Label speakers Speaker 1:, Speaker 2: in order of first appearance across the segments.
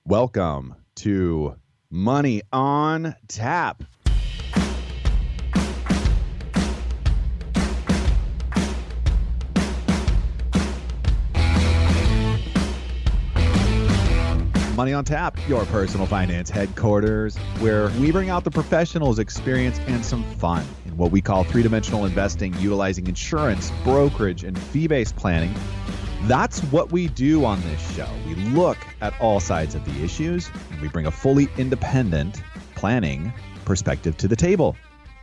Speaker 1: Welcome to Money on Tap. Money on Tap, your personal finance headquarters, where we bring out the professionals' experience and some fun in what we call three-dimensional investing, utilizing insurance, brokerage, and fee-based planning. That's what we do on this show. We look at all sides of the issues, and we bring a fully independent planning perspective to the table.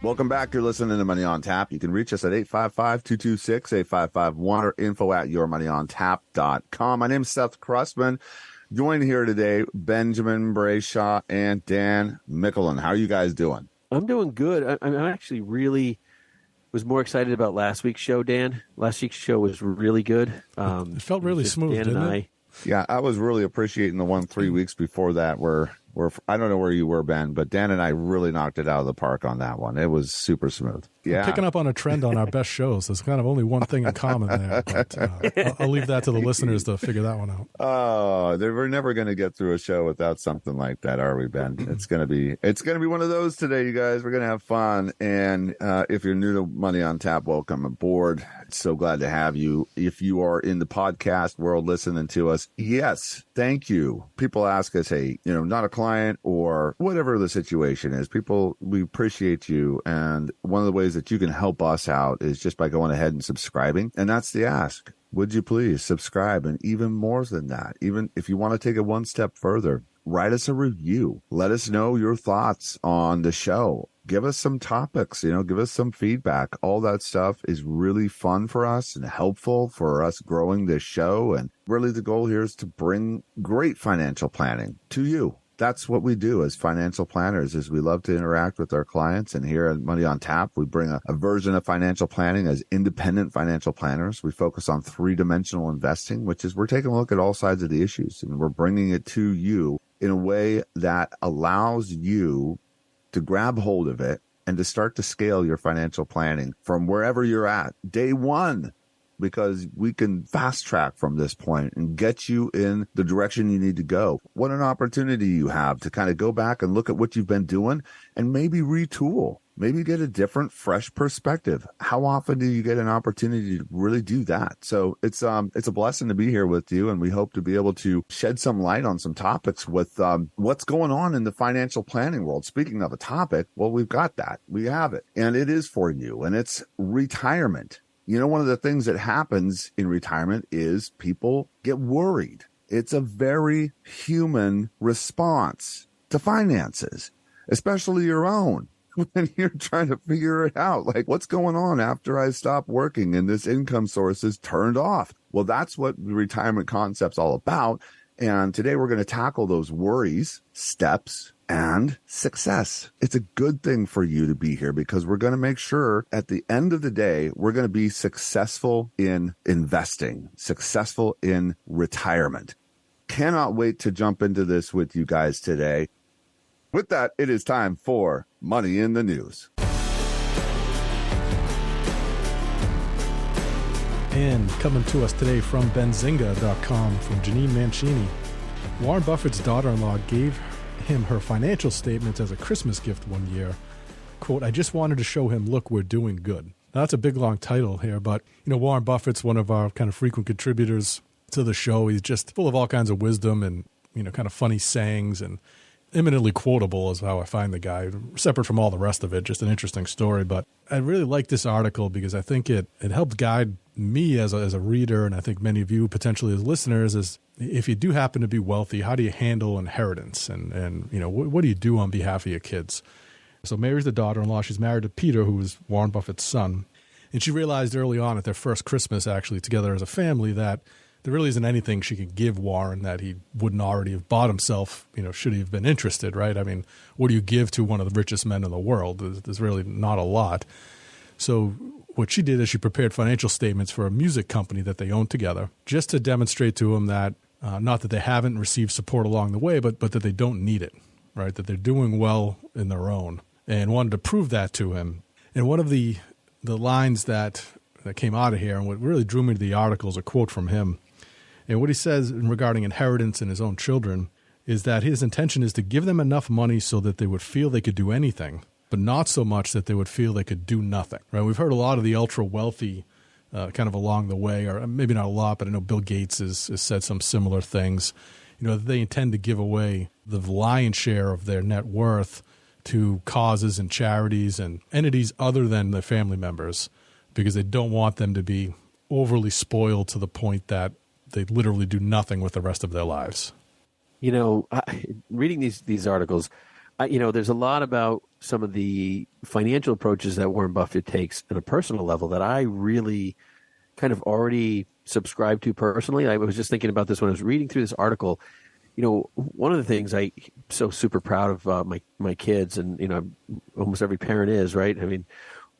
Speaker 2: Welcome back. You're listening to Money on Tap. You can reach us at 855-226-8551 or info@yourmoneyontap.com. My name is Seth Crustman. Joined here today, Benjamin Brayshaw and Dan Mickelin. How are you guys doing?
Speaker 3: I'm doing good. I'm actually really was more excited about last week's show, Dan. Last week's show was really good.
Speaker 4: It felt really smooth, didn't it?
Speaker 2: Yeah, I was really appreciating the one 3 weeks before that where I don't know where you were, Ben, but Dan and I really knocked it out of the park on that one. It was super smooth. Yeah,
Speaker 4: we're picking up on a trend on our best shows. There's kind of only one thing in common there, but I'll leave that to the listeners to figure that one out.
Speaker 2: Oh, we're never going to get through a show without something like that, are we, Ben? It's going to be one of those today, you guys. We're going to have fun, and if you're new to Money on Tap, welcome aboard. So glad to have you. If you are in the podcast world listening to us, yes, thank you. People ask us, hey, not a client or whatever the situation is. We appreciate you, and one of the ways that you can help us out is just by going ahead and subscribing. And that's the ask. Would you please subscribe? And even more than that, even if you want to take it one step further, write us a review. Let us know your thoughts on the show. Give us some topics, give us some feedback. All that stuff is really fun for us and helpful for us growing this show. And really the goal here is to bring great financial planning to you. That's what we do as financial planners, is we love to interact with our clients. And here at Money on Tap, we bring a version of financial planning as independent financial planners. We focus on three-dimensional investing, which is we're taking a look at all sides of the issues, and we're bringing it to you in a way that allows you to grab hold of it and to start to scale your financial planning from wherever you're at day one, because we can fast track from this point and get you in the direction you need to go. What an opportunity you have to kind of go back and look at what you've been doing and maybe retool, maybe get a different, fresh perspective. How often do you get an opportunity to really do that? So it's a blessing to be here with you, and we hope to be able to shed some light on some topics with what's going on in the financial planning world. Speaking of a topic, well, we've got that. We have it, and it is for you, and it's retirement. One of the things that happens in retirement is people get worried. It's a very human response to finances, especially your own, when you're trying to figure it out. Like, what's going on after I stop working and this income source is turned off? Well, that's what the retirement concept's all about. And today we're going to tackle those worries, steps, and success. It's a good thing for you to be here, because we're going to make sure at the end of the day, we're going to be successful in investing, successful in retirement. Cannot wait to jump into this with you guys today. With that, it is time for Money in the News.
Speaker 4: And coming to us today from benzinga.com, from Janine Mancini. Warren Buffett's daughter-in-law gave him her financial statements as a Christmas gift one year. Quote, "I just wanted to show him, look, we're doing good." Now, that's a big, long title here, but, Warren Buffett's one of our kind of frequent contributors to the show. He's just full of all kinds of wisdom and, kind of funny sayings, and eminently quotable is how I find the guy, separate from all the rest of it. Just an interesting story. But I really like this article because I think it helped guide me as a reader, and I think many of you potentially as listeners, is if you do happen to be wealthy, how do you handle inheritance? And what do you do on behalf of your kids? So Mary's the daughter-in-law. She's married to Peter, who was Warren Buffett's son. And she realized early on at their first Christmas, actually, together as a family, that there really isn't anything she could give Warren that he wouldn't already have bought himself, should he have been interested, right? I mean, what do you give to one of the richest men in the world? There's really not a lot. So what she did is she prepared financial statements for a music company that they owned together, just to demonstrate to him that, not that they haven't received support along the way, but that they don't need it, right? That they're doing well in their own, and wanted to prove that to him. And one of the lines that came out of here, and what really drew me to the article, is a quote from him. And what he says regarding inheritance and his own children is that his intention is to give them enough money so that they would feel they could do anything, but not so much that they would feel they could do nothing. Right? We've heard a lot of the ultra wealthy kind of along the way, or maybe not a lot, but I know Bill Gates has said some similar things. That they intend to give away the lion's share of their net worth to causes and charities and entities other than their family members, because they don't want them to be overly spoiled to the point that they literally do nothing with the rest of their lives.
Speaker 3: Reading these articles, there's a lot about some of the financial approaches that Warren Buffett takes on a personal level that I really kind of already subscribe to personally. I was just thinking about this when I was reading through this article. One of the things I'm so super proud of my kids, and almost every parent is, right? I mean,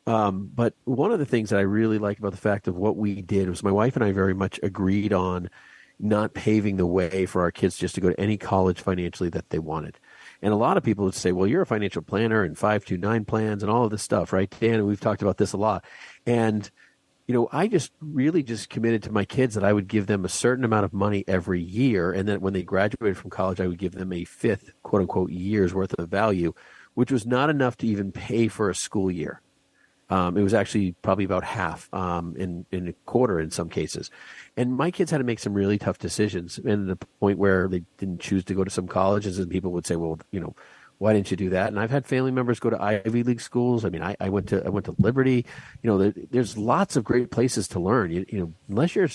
Speaker 3: but one of the things that I really like about the fact of what we did was my wife and I very much agreed on not paving the way for our kids just to go to any college financially that they wanted. And a lot of people would say, well, you're a financial planner and 529 plans and all of this stuff, right, Dan? And we've talked about this a lot. And, I just really just committed to my kids that I would give them a certain amount of money every year. And then when they graduated from college, I would give them a fifth, quote unquote, year's worth of value, which was not enough to even pay for a school year. It was actually probably about half in a quarter in some cases. And my kids had to make some really tough decisions, and at the point where they didn't choose to go to some colleges, and people would say, well, why didn't you do that? And I've had family members go to Ivy League schools. I mean, I went to Liberty. There's lots of great places to learn. Unless you're,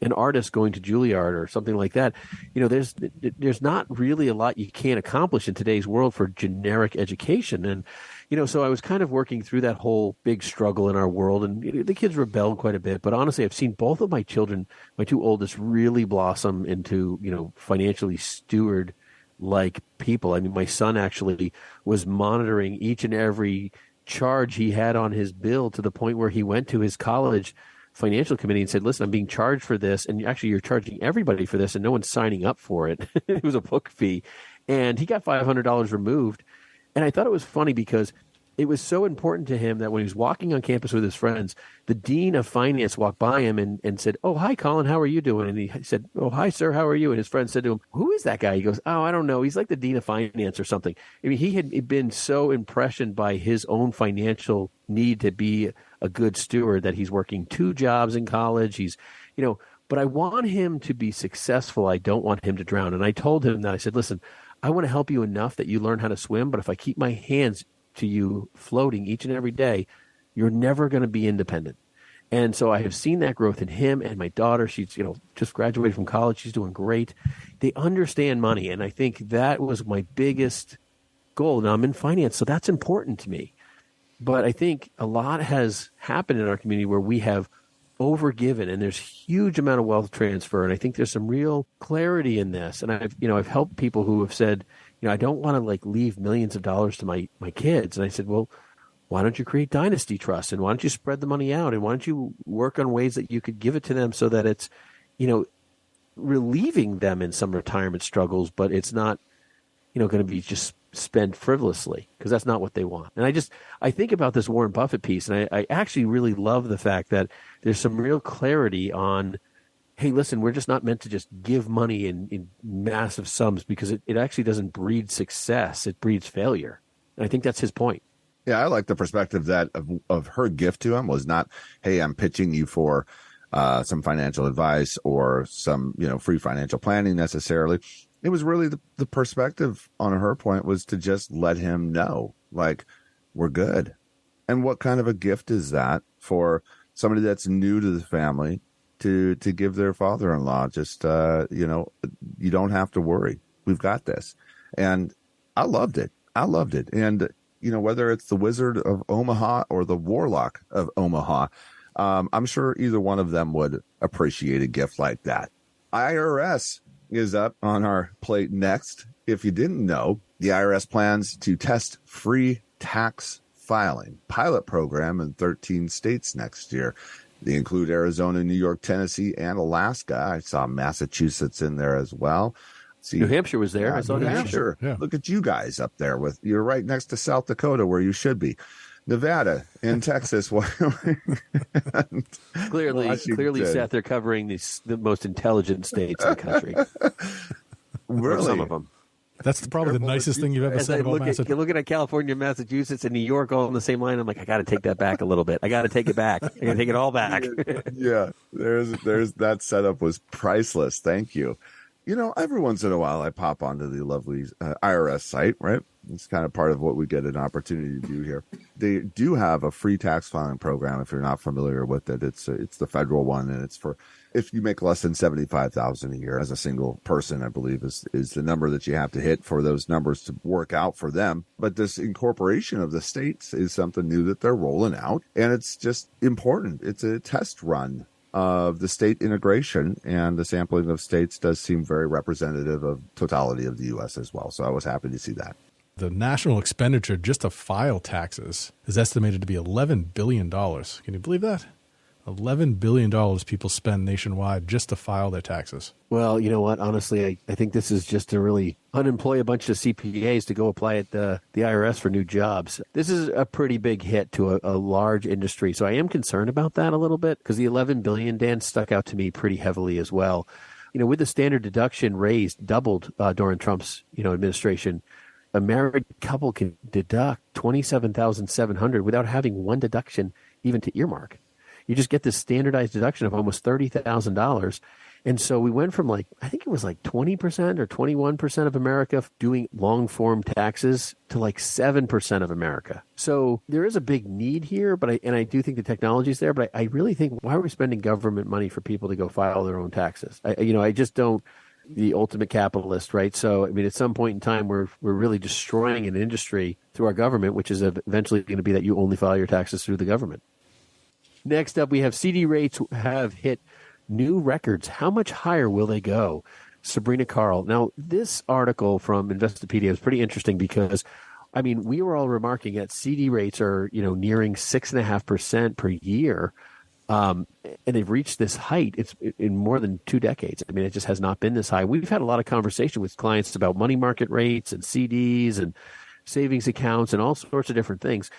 Speaker 3: an artist going to Juilliard or something like that, there's not really a lot you can't accomplish in today's world for generic education. And, so I was kind of working through that whole big struggle in our world, and the kids rebelled quite a bit. But honestly, I've seen both of my children, my two oldest, really blossom into, financially steward-like people. I mean, my son actually was monitoring each and every charge he had on his bill to the point where he went to his college financial committee and said, listen, I'm being charged for this, and actually you're charging everybody for this, and no one's signing up for it. It was a book fee. And he got $500 removed. And I thought it was funny because it was so important to him that when he was walking on campus with his friends, the dean of finance walked by him and said, oh, hi, Colin, how are you doing? And he said, oh, hi, sir, how are you? And his friend said to him, who is that guy? He goes, oh, I don't know. He's like the dean of finance or something. I mean, he had been so impressioned by his own financial need to be a good steward that he's working 2 jobs in college. He's, but I want him to be successful. I don't want him to drown. And I told him that, I said, listen, I want to help you enough that you learn how to swim, but if I keep my hands to you floating each and every day, you're never going to be independent. And so I have seen that growth in him and my daughter. She's, just graduated from college. She's doing great. They understand money. And I think that was my biggest goal. Now I'm in finance, so that's important to me. But I think a lot has happened in our community where we have overgiven, and there's huge amount of wealth transfer. And I think there's some real clarity in this. And I've helped people who have said, I don't want to leave millions of dollars to my kids. And I said, well, why don't you create dynasty trusts, and why don't you spread the money out, and why don't you work on ways that you could give it to them so that it's, relieving them in some retirement struggles, but it's not, going to be just spent frivolously, because that's not what they want. And I think about this Warren Buffett piece, and I actually really love the fact that there's some real clarity on, hey, listen, we're just not meant to just give money in massive sums, because it actually doesn't breed success. It breeds failure. And I think that's his point.
Speaker 2: Yeah, I like the perspective that of her gift to him was not, hey, I'm pitching you for some financial advice or some, free financial planning necessarily. It was really the perspective on her point was to just let him know, we're good. And what kind of a gift is that for somebody that's new to the family to give their father-in-law? Just, you don't have to worry. We've got this. And I loved it. And, whether it's the Wizard of Omaha or the Warlock of Omaha, I'm sure either one of them would appreciate a gift like that. IRS is up on our plate next. If you didn't know, the IRS plans to test free tax filing pilot program in 13 states next year. They include Arizona, New York, Tennessee, and Alaska. I saw Massachusetts in there as well. See,
Speaker 3: New Hampshire was there.
Speaker 2: Yeah,
Speaker 3: I saw
Speaker 2: New Hampshire. Yeah. Look at you guys up there. You're right next to South Dakota, where you should be. Nevada and Texas.
Speaker 3: Clearly, Seth, they're covering the most intelligent states in the country.
Speaker 2: Really?
Speaker 3: Some of them.
Speaker 4: That's probably the nicest thing you've ever
Speaker 3: As
Speaker 4: said
Speaker 3: I
Speaker 4: about
Speaker 3: look at,
Speaker 4: Massachusetts.
Speaker 3: you're looking at California, Massachusetts, and New York all in the same line. I'm like, I got to take that back a little bit. I got to take it back. I got to take it all back.
Speaker 2: Yeah, there's that setup was priceless. Thank you. You know, every once in a while I pop onto the lovely IRS site, right? It's kind of part of what we get an opportunity to do here. They do have a free tax filing program. If you're not familiar with it, it's the federal one, and it's for if you make less than $75,000 a year as a single person. I believe is the number that you have to hit for those numbers to work out for them. But this incorporation of the states is something new that they're rolling out, and it's just important. It's a test run of the state integration, and the sampling of states does seem very representative of totality of the U.S. as well. So I was happy to see that.
Speaker 4: The national expenditure just to file taxes is estimated to be $11 billion. Can you believe that? $11 billion people spend nationwide just to file their taxes.
Speaker 3: Well, you know what? Honestly, I think this is just to really unemploy a bunch of CPAs to go apply at the IRS for new jobs. This is a pretty big hit to a large industry. So I am concerned about that a little bit because the $11 billion, Dan, stuck out to me pretty heavily as well. You know, with the standard deduction raised, doubled during Trump's, administration, a married couple can deduct $27,700 without having one deduction even to earmark. You just get this standardized deduction of almost $30,000. And so we went from I think it was 20% or 21% of America doing long form taxes to 7% of America. So there is a big need here, but I do think the technology is there, but I really think, why are we spending government money for people to go file their own taxes? I just don't, the ultimate capitalist, right? So, I mean, at some point in time, we're really destroying an industry through our government, which is eventually going to be that you only file your taxes through the government. Next up, we have CD rates have hit new records. How much higher will they go? Sabrina Carl. Now, this article from Investopedia is pretty interesting because, I mean, we were all remarking that CD rates are, nearing 6.5% per year. And they've reached this height. It's in more than 2 decades. I mean, it just has not been this high. We've had a lot of conversation with clients about money market rates and CDs and savings accounts and all sorts of different things.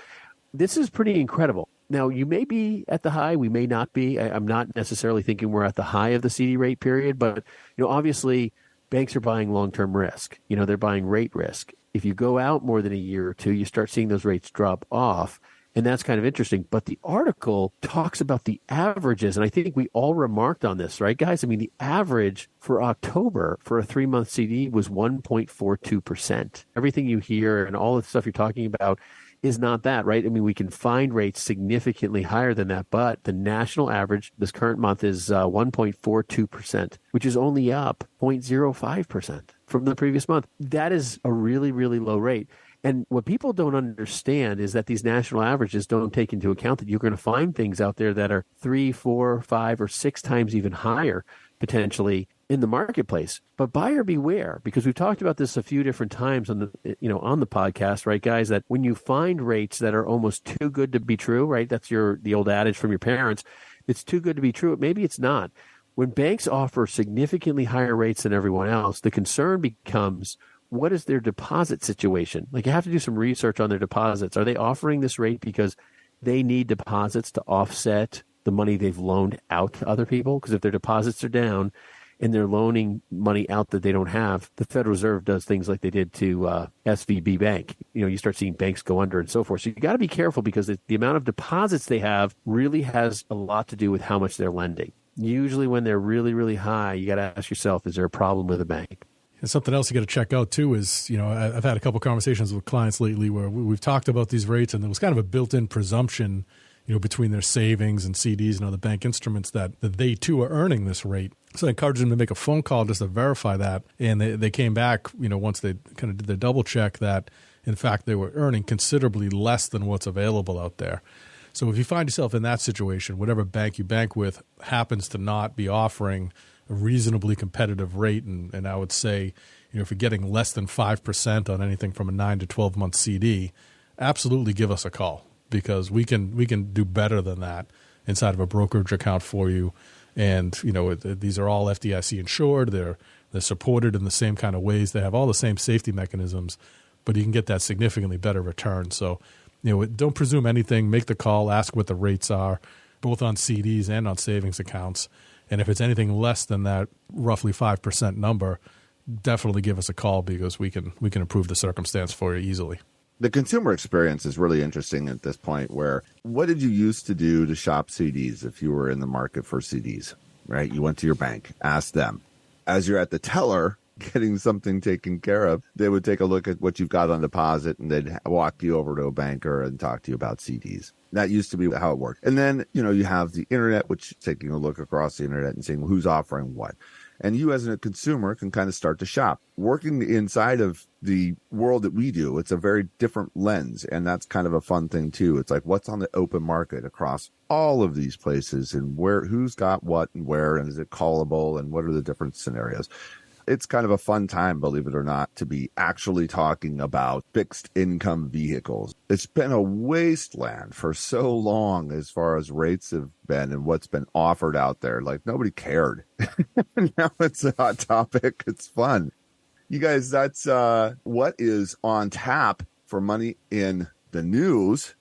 Speaker 3: This is pretty incredible. Now, you may be at the high. We may not be. I'm not necessarily thinking we're at the high of the CD rate period, but, obviously banks are buying long-term risk. They're buying rate risk. If you go out more than a year or two, you start seeing those rates drop off. And that's kind of interesting. But the article talks about the averages. And I think we all remarked on this, right, guys? I mean, the average for October for a 3-month CD was 1.42%. Everything you hear and all the stuff you're talking about is not that, right? I mean, we can find rates significantly higher than that, but the national average this current month is 1.42%, which is only up 0.05% from the previous month. That is a really, really low rate. And what people don't understand is that these national averages don't take into account that you're going to find things out there that are 3, 4, 5, or 6 times even higher potentially in the marketplace. But buyer beware, because we've talked about this a few different times on the podcast, right, guys, that when you find rates that are almost too good to be true, right? That's the old adage from your parents. It's too good to be true. Maybe it's not. When banks offer significantly higher rates than everyone else, the concern becomes, what is their deposit situation? You have to do some research on their deposits. Are they offering this rate because they need deposits to offset the money they've loaned out to other people? Because if their deposits are down and they're loaning money out that they don't have, the Federal Reserve does things like they did to SVB Bank. You start seeing banks go under and so forth. So you got to be careful because the amount of deposits they have really has a lot to do with how much they're lending. Usually when they're really, really high, you got to ask yourself, is there a problem with a bank?
Speaker 4: And something else you got to check out too is, I've had a couple conversations with clients lately where we've talked about these rates, and there was kind of a built-in presumption, between their savings and CDs and other bank instruments that they too are earning this rate. So I encouraged them to make a phone call just to verify that. And they came back, once they kind of did their double check, that in fact they were earning considerably less than what's available out there. So if you find yourself in that situation, whatever bank you bank with happens to not be offering a reasonably competitive rate, and I would say, if you're getting less than 5% on anything from a 9 to 12 month CD, absolutely give us a call, because we can do better than that inside of a brokerage account for you. And these are all FDIC insured. They're supported in the same kind of ways. They have all the same safety mechanisms, but you can get that significantly better return. So don't presume anything. Make the call. Ask what the rates are, both on CDs and on savings accounts. And if it's anything less than that roughly 5% number, definitely give us a call because we can improve the circumstance for you easily.
Speaker 2: The consumer experience is really interesting at this point, where what did you used to do to shop CDs if you were in the market for CDs, right? You went to your bank, asked them. As you're at the teller getting something taken care of, they would take a look at what you've got on deposit and they'd walk you over to a banker and talk to you about CDs. That used to be how it worked. And then, you have the internet, which is taking a look across the internet and seeing who's offering what. And you as a consumer can kind of start to shop. Working inside of the world that we do, it's a very different lens. And that's kind of a fun thing too. It's like, what's on the open market across all of these places, and who's got what and where, and is it callable, and what are the different scenarios? It's kind of a fun time, believe it or not, to be actually talking about fixed income vehicles. It's been a wasteland for so long as far as rates have been and what's been offered out there. Like, nobody cared. Now it's a hot topic. It's fun. You guys, that's what is on tap for money in the news.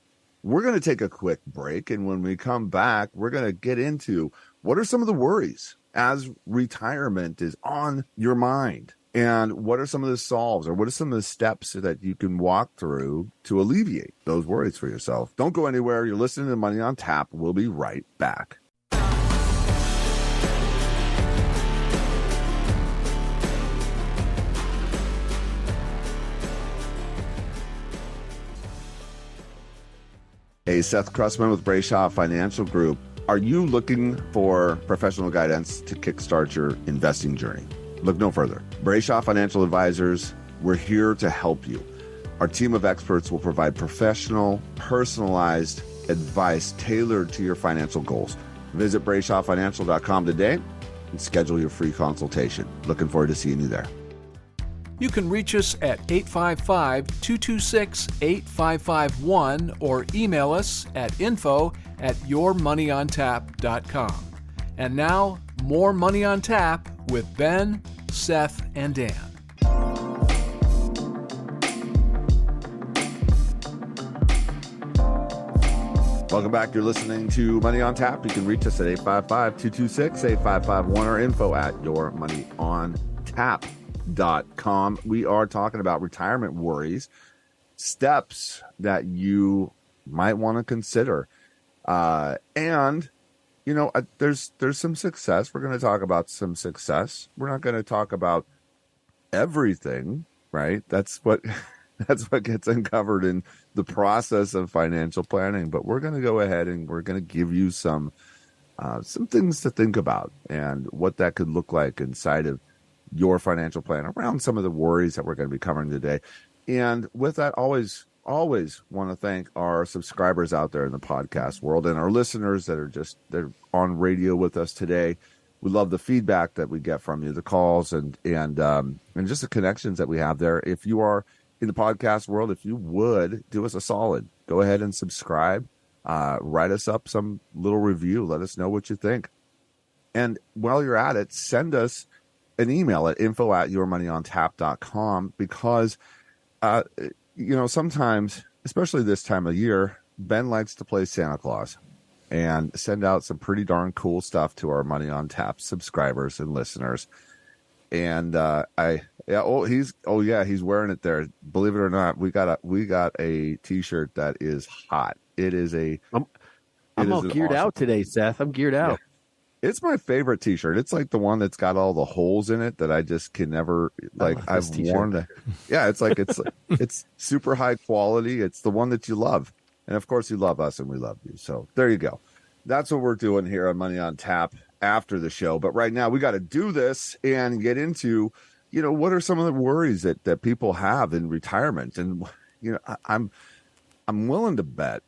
Speaker 2: We're going to take a quick break. And when we come back, we're going to get into what are some of the worries as retirement is on your mind, and what are some of the solves, or what are some of the steps that you can walk through to alleviate those worries for yourself. Don't go anywhere. You're listening to Money on Tap. We'll be right back. Hey, Seth Cressman with Brayshaw Financial Group. Are you looking for professional guidance to kickstart your investing journey? Look no further. Brayshaw Financial Advisors, we're here to help you. Our team of experts will provide professional, personalized advice tailored to your financial goals. Visit BrayshawFinancial.com today and schedule your free consultation. Looking forward to seeing you there.
Speaker 5: You can reach us at 855-226-8551 or email us at info@yourmoneyontap.com. And now, more Money on Tap with Ben, Seth, and Dan.
Speaker 2: Welcome back. You're listening to Money on Tap. You can reach us at 855-226-8551 or info@yourmoneyontap.com. We are talking about retirement worries, steps that you might want to consider. And, there's some success. We're going to talk about some success. We're not going to talk about everything, right? That's what gets uncovered in the process of financial planning. But we're going to go ahead and we're going to give you some things to think about and what that could look like inside of your financial plan around some of the worries that we're going to be covering today. And with that, always want to thank our subscribers out there in the podcast world and our listeners that are they're on radio with us today. We love the feedback that we get from you, the calls and just the connections that we have there. If you are in the podcast world, if you would do us a solid, go ahead and subscribe, write us up some little review. Let us know what you think. And while you're at it, send us an email at info@yourmoneyontap.com because, sometimes, especially this time of year, Ben likes to play Santa Claus and send out some pretty darn cool stuff to our Money on Tap subscribers and listeners. And he's wearing it there. Believe it or not, we got a T-shirt that is hot. It is
Speaker 3: I'm all geared out today, Seth. I'm geared out.
Speaker 2: Yeah. It's my favorite T-shirt. It's like the one that's got all the holes in it that I just can never I've worn it. Yeah, it's super high quality. It's the one that you love, and of course you love us and we love you. So there you go. That's what we're doing here on Money on Tap after the show. But right now we got to do this and get into what are some of the worries that people have in retirement. And I'm willing to bet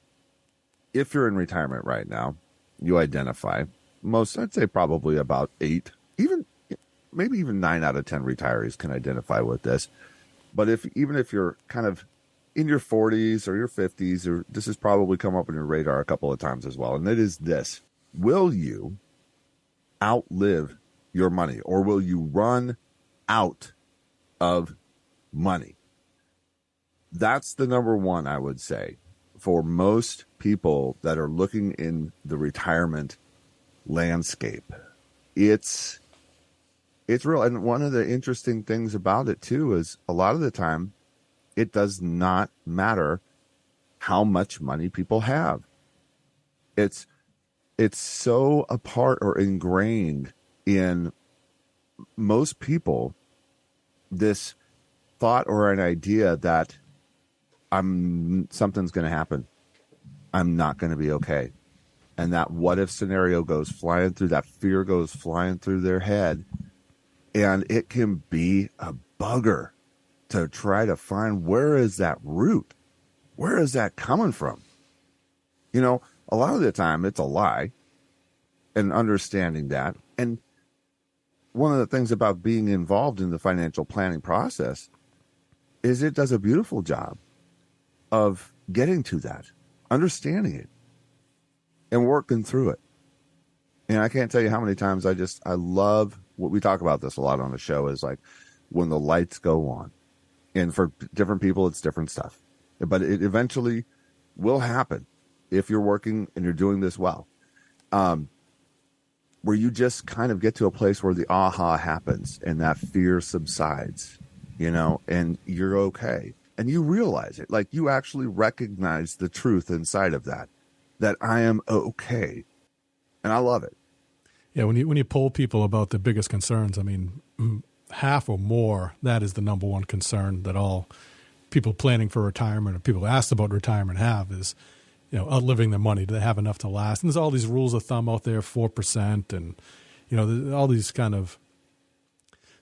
Speaker 2: if you're in retirement right now, you identify. I'd say probably about 8, maybe even 9 out of 10 retirees can identify with this. But even if you're kind of in your 40s or your 50s, or this has probably come up on your radar a couple of times as well. And it is this: will you outlive your money, or will you run out of money? That's the number one, I would say, for most people that are looking in the retirement landscape. It's It's real. And one of the interesting things about it too is a lot of the time it does not matter how much money people have. It's so a part or ingrained in most people, this thought or an idea that something's going to happen. I'm not going to be okay. And that what if scenario goes flying through, that fear goes flying through their head. And it can be a bugger to try to find, where is that root? Where is that coming from? You know, a lot of the time it's a lie, and understanding that. And one of the things about being involved in the financial planning process is it does a beautiful job of getting to that, understanding it, and working through it. And I can't tell you how many times I love what we talk about this a lot on the show, is like when the lights go on. And for different people, it's different stuff. But it eventually will happen if you're working and you're doing this well. Where you just kind of get to a place where the aha happens and that fear subsides, you know, and you're okay. And you realize it, like you actually recognize the truth inside of that I am okay. And I love it.
Speaker 4: Yeah, when you poll people about the biggest concerns, I mean, half or more, that is the number one concern that all people planning for retirement or people asked about retirement have is, you know, outliving their money. Do they have enough to last? And there's all these rules of thumb out there, 4%, and, you know, all these kind of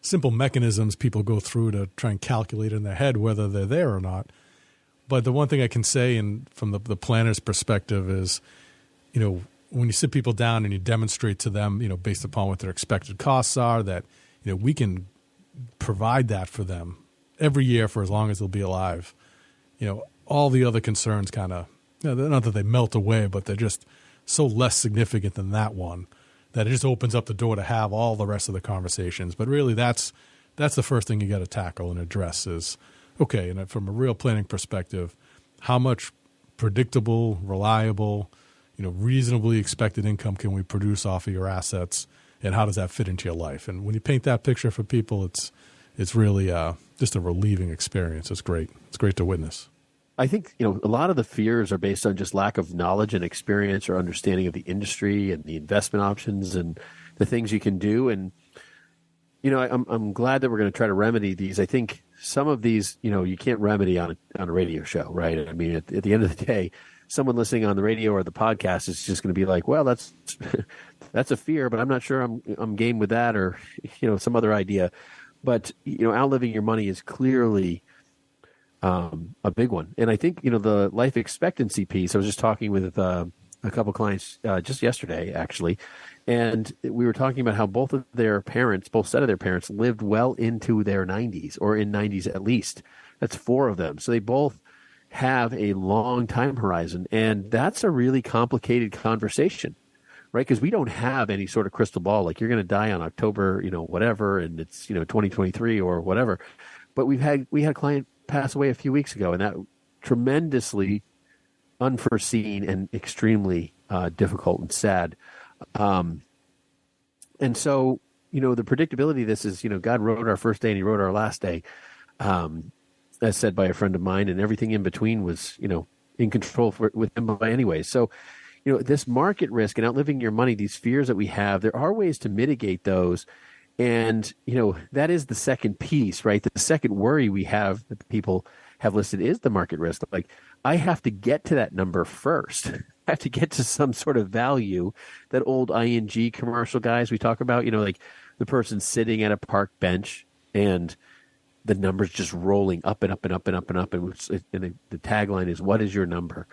Speaker 4: simple mechanisms people go through to try and calculate in their head whether they're there or not. But the one thing I can say, and from the planner's perspective, is, you know, when you sit people down and you demonstrate to them, you know, based upon what their expected costs are, that, you know, we can provide that for them every year for as long as they'll be alive. You know, all the other concerns kind of, you know, not that they melt away, but they're just so less significant than that one that it just opens up the door to have all the rest of the conversations. But really, that's the first thing you got to tackle and address is, okay, and from a real planning perspective, how much predictable, reliable, you know, reasonably expected income can we produce off of your assets, and how does that fit into your life? And when you paint that picture for people, it's really just a relieving experience. It's great. It's great to witness.
Speaker 3: I think, you know, a lot of the fears are based on just lack of knowledge and experience or understanding of the industry and the investment options and the things you can do. And, you know, I'm glad that we're going to try to remedy these. I think some of these, you know, you can't remedy on a radio show, right? I mean, at the end of the day, someone listening on the radio or the podcast is just going to be like, well, that's a fear, but I'm not sure I'm game with that, or, you know, some other idea. But, you know, outliving your money is clearly a big one. And I think, you know, the life expectancy piece, I was just talking with a couple clients just yesterday, actually, and we were talking about how both set of their parents lived well into their 90s, or in 90s at least. That's 4 of them. So they both have a long time horizon, and that's a really complicated conversation, right? Because we don't have any sort of crystal ball, like you're going to die on October, you know, whatever, and it's, you know, 2023 or whatever. But we had a client pass away a few weeks ago, and that tremendously unforeseen and extremely difficult and sad. And so, you know, the predictability of this is, you know, God wrote our first day and he wrote our last day, as said by a friend of mine, and everything in between was, you know, in control with him by anyway. So, you know, this market risk and outliving your money, these fears that we have, there are ways to mitigate those. And, you know, that is the second piece, right? The second worry we have that people have listed is the market risk. Like, I have to get to that number first. I have to get to some sort of value. That old ING commercial, guys, we talk about, you know, like the person sitting at a park bench and the number's just rolling up and up and up and up and up. And the tagline is, what is your number?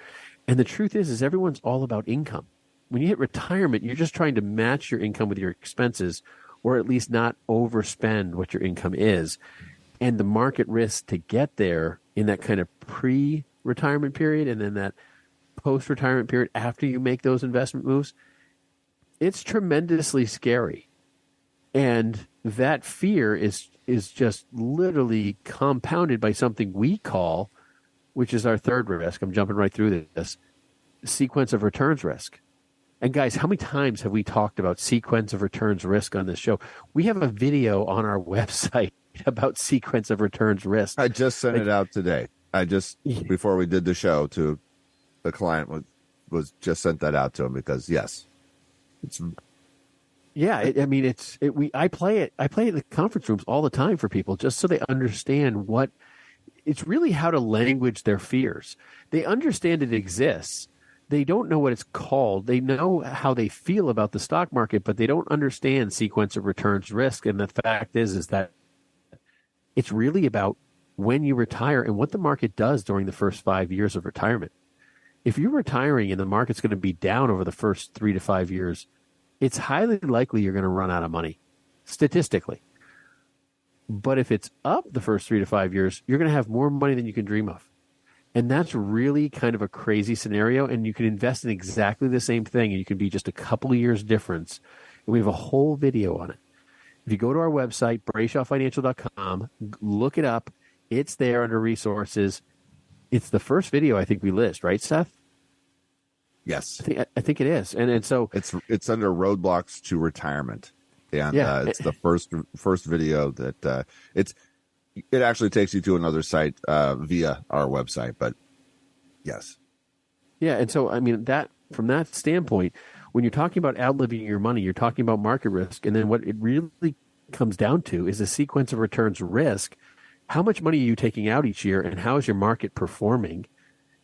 Speaker 3: And the truth is everyone's all about income. When you hit retirement, you're just trying to match your income with your expenses, or at least not overspend what your income is. And the market risk to get there in that kind of pre-retirement period and then that post-retirement period after you make those investment moves, it's tremendously scary. And that fear is just literally compounded by something we call, which is our third risk, I'm jumping right through this, sequence of returns risk. And guys, how many times have we talked about sequence of returns risk on this show? We have a video on our website about sequence of returns risk.
Speaker 2: I just sent it out today. Before we did the show, to the client was just sent that out to him because yes, it's.
Speaker 3: Yeah, I play it in the conference rooms all the time for people just so they understand what it's really how to language their fears. They understand it exists. They don't know what it's called. They know how they feel about the stock market, but they don't understand sequence of returns risk. And the fact is that it's really about when you retire and what the market does during the first 5 years of retirement. If you're retiring and the market's going to be down over the first 3 to 5 years, it's highly likely you're going to run out of money, statistically. But if it's up the first 3 to 5 years, you're going to have more money than you can dream of. And that's really kind of a crazy scenario. And you can invest in exactly the same thing, and you can be just a couple of years difference. And we have a whole video on it. If you go to our website, BrayshawFinancial.com, look it up. It's there under resources. It's the first video I think we list, right, Seth?
Speaker 2: Yes,
Speaker 3: I think it is, and so
Speaker 2: it's under roadblocks to retirement, and it's the first video that it actually takes you to another site via our website, but yes,
Speaker 3: yeah, and so I mean that from that standpoint, when you're talking about outliving your money, you're talking about market risk, and then what it really comes down to is a sequence of returns risk. How much money are you taking out each year, and how is your market performing,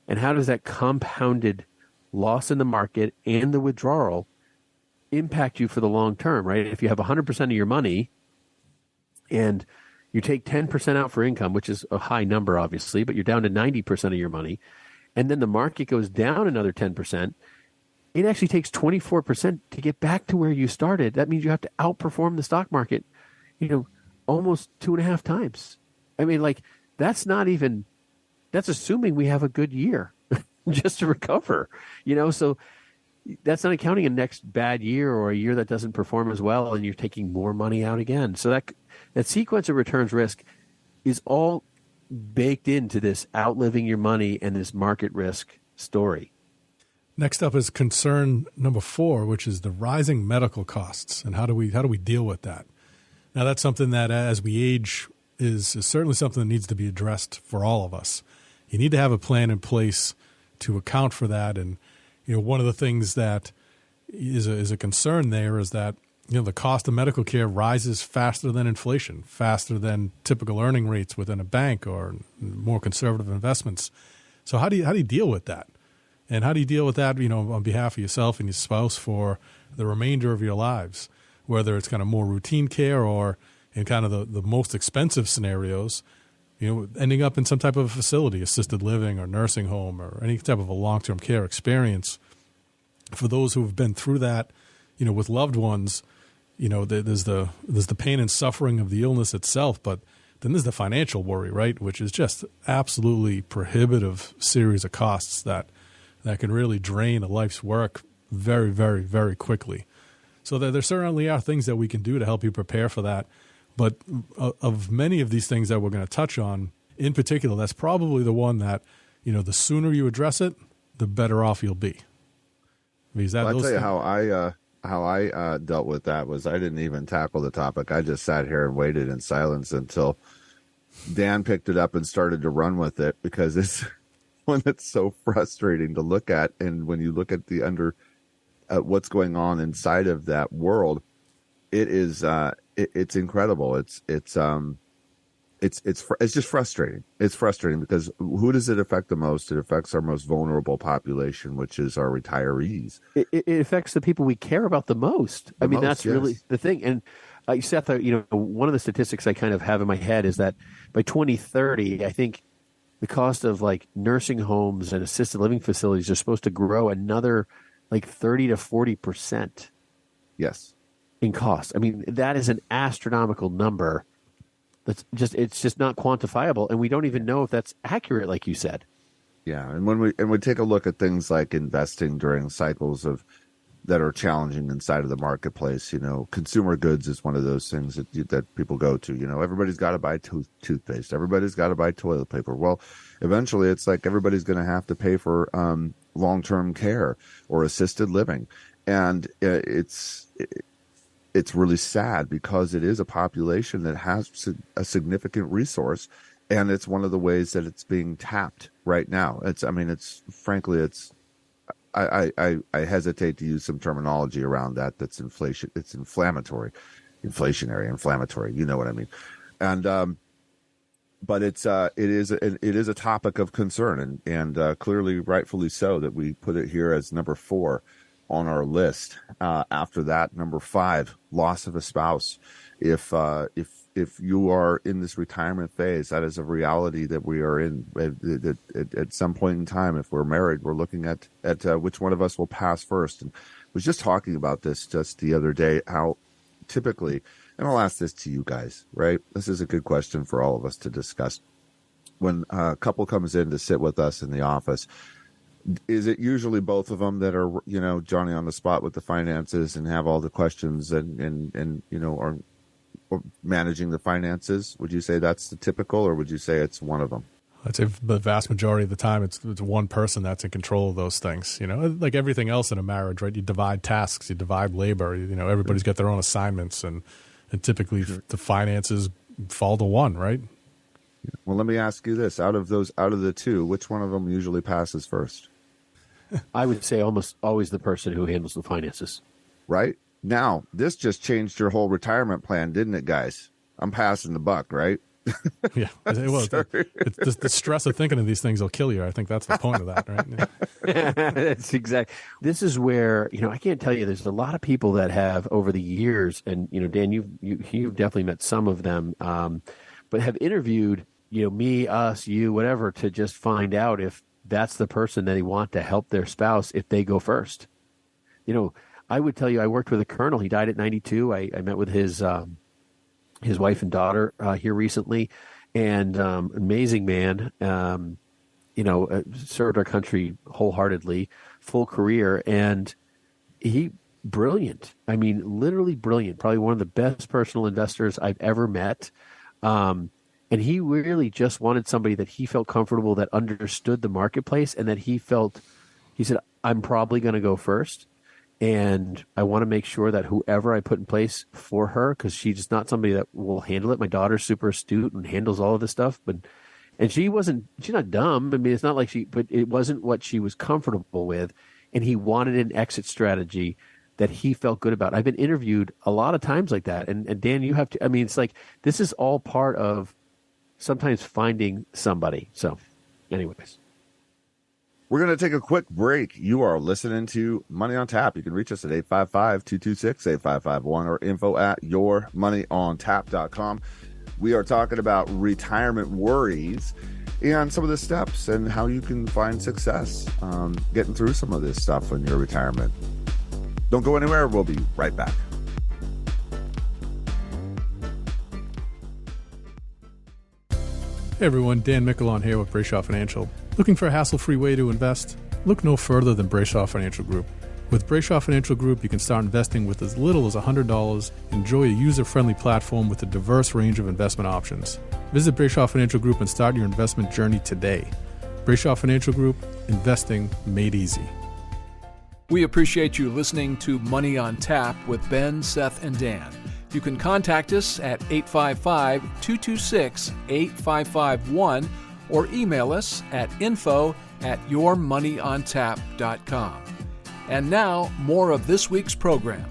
Speaker 3: and how does that compounded loss in the market and the withdrawal impact you for the long term, right? If you have 100% of your money and you take 10% out for income, which is a high number, obviously, but you're down to 90% of your money, and then the market goes down another 10%, it actually takes 24% to get back to where you started. That means you have to outperform the stock market, almost 2.5 times. I mean, that's assuming we have a good year. Just to recover, so that's not accounting a next bad year or a year that doesn't perform as well and you're taking more money out again. So that sequence of returns risk is all baked into this outliving your money and this market risk story.
Speaker 4: Next up is concern number 4, which is the rising medical costs. And how do we deal with that? Now, that's something that as we age is certainly something that needs to be addressed for all of us. You need to have a plan in place to account for that. And, one of the things that is a concern there is that, the cost of medical care rises faster than inflation, faster than typical earning rates within a bank or more conservative investments. So how do you deal with that? And how do you deal with that, on behalf of yourself and your spouse for the remainder of your lives, whether it's kind of more routine care or in kind of the most expensive scenarios, ending up in some type of facility, assisted living or nursing home or any type of a long-term care experience. For those who have been through that, with loved ones, there's the pain and suffering of the illness itself, but then there's the financial worry, right, which is just absolutely prohibitive series of costs that can really drain a life's work very, very, very quickly. So there certainly are things that we can do to help you prepare for that. But of many of these things that we're going to touch on, in particular, that's probably the one that, the sooner you address it, the better off you'll be.
Speaker 2: I'll tell you how I dealt with that was I didn't even tackle the topic. I just sat here and waited in silence until Dan picked it up and started to run with it, because it's one that's so frustrating to look at. And when you look at the what's going on inside of that world, it is it's incredible. It's just frustrating. It's frustrating because who does it affect the most? It affects our most vulnerable population, which is our retirees.
Speaker 3: It affects the people we care about the most. That's really the thing. And Seth, one of the statistics I kind of have in my head is that by 2030, I think the cost of nursing homes and assisted living facilities are supposed to grow another 30 to 40%.
Speaker 2: Yes.
Speaker 3: In cost. That is an astronomical number. It's just not quantifiable, and we don't even know if that's accurate, like you said.
Speaker 2: Yeah, and when we take a look at things like investing during cycles that are challenging inside of the marketplace, consumer goods is one of those things that people go to. Everybody's got to buy toothpaste. Everybody's got to buy toilet paper. Well, eventually, it's like everybody's going to have to pay for long-term care or assisted living. And it's really sad because it is a population that has a significant resource, and it's one of the ways that it's being tapped right now. I hesitate to use some terminology around that. That's inflation. It's inflammatory, inflammatory. You know what I mean? And but it is a topic of concern, and clearly, rightfully so, that we put it here as number 4 on our list. After that, number 5, loss of a spouse. If you are in this retirement phase, that is a reality that we are in. At some point in time, if we're married, we're looking at which one of us will pass first. And I was just talking about this just the other day, how typically, and I'll ask this to you guys, right? This is a good question for all of us to discuss. When a couple comes in to sit with us in the office, is it usually both of them that are, Johnny on the spot with the finances and have all the questions and are managing the finances? Would you say that's the typical, or would you say it's one of them?
Speaker 4: I'd say the vast majority of the time it's one person that's in control of those things. Like everything else in a marriage, right? You divide tasks, you divide labor. Everybody's got their own assignments, and typically the finances fall to one, right?
Speaker 2: Well, let me ask you this: out of the two, which one of them usually passes first?
Speaker 3: I would say almost always the person who handles the finances.
Speaker 2: Right? Now, this just changed your whole retirement plan, didn't it, guys? I'm passing the buck, right?
Speaker 4: Yeah. Well, the stress of thinking of these things will kill you. I think that's the point of that, right? Yeah.
Speaker 3: That's exact. This is where, I can't tell you, there's a lot of people that have over the years, and, Dan, you've definitely met some of them, but have interviewed, me, us, you, whatever, to just find out if that's the person that they want to help their spouse if they go first. I would tell you, I worked with a colonel. He died at 92. I met with his wife and daughter here recently, and amazing man. Served our country wholeheartely, full career, and he brilliant. I mean, literally brilliant. Probably one of the best personal investors I've ever met. And he really just wanted somebody that he felt comfortable, that understood the marketplace, and that he said, I'm probably going to go first. And I want to make sure that whoever I put in place for her, because she's not somebody that will handle it. My daughter's super astute and handles all of this stuff, and she's not dumb. I mean, it's not like but it wasn't what she was comfortable with. And he wanted an exit strategy that he felt good about. I've been interviewed a lot of times like that. And Dan, you have to, I mean, it's like, this is all part of sometimes finding somebody. So anyways.
Speaker 2: We're going to take a quick break. You are listening to Money on Tap. You can reach us at 855-226-8551 or info@yourmoneyontap.com. We are talking about retirement worries and some of the steps and how you can find success getting through some of this stuff in your retirement. Don't go anywhere. We'll be right back.
Speaker 4: Hey everyone, Dan Mickelon here with Brayshaw Financial. Looking for a hassle-free way to invest? Look no further than Brayshaw Financial Group. With Brayshaw Financial Group, you can start investing with as little as $100. Enjoy a user-friendly platform with a diverse range of investment options. Visit Brayshaw Financial Group and start your investment journey today. Brayshaw Financial Group, investing made easy.
Speaker 5: We appreciate you listening to Money on Tap with Ben, Seth, and Dan. You can contact us at 855-226-8551 or email us at info@yourmoneyontap.com. And now, more of this week's program.